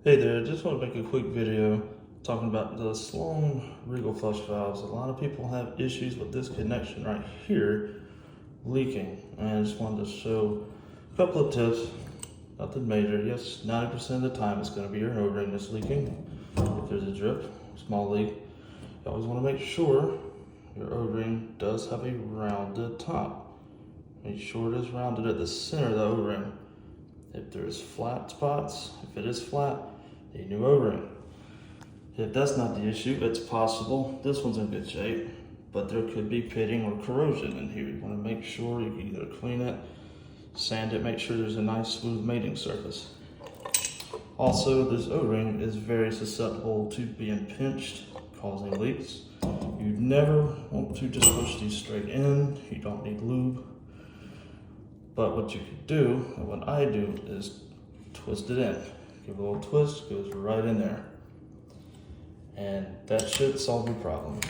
Hey there, just want to make a quick video talking about the Sloan Regal flush valves. A lot of people have issues with this connection right here leaking, and I just wanted to show a couple of tips. Nothing major. Yes, 90% of the time it's going to be your O-ring that's leaking. If there's a drip, small leak, you always want to make sure your O-ring does have a rounded top. Make sure it is rounded at the center of the O-ring. If there's flat spots, if it is flat, a new O-ring. If that's not the issue, it's possible this one's in good shape, but there could be pitting or corrosion in here. You want to make sure you can either clean it, sand it, make sure there's a nice smooth mating surface. Also, this O-ring is very susceptible to being pinched, causing leaks. You never want to just push these straight in. You don't need lube. But what you could do, and what I do, is twist it in. Give it a little twist, goes right in there. And that should solve your problem.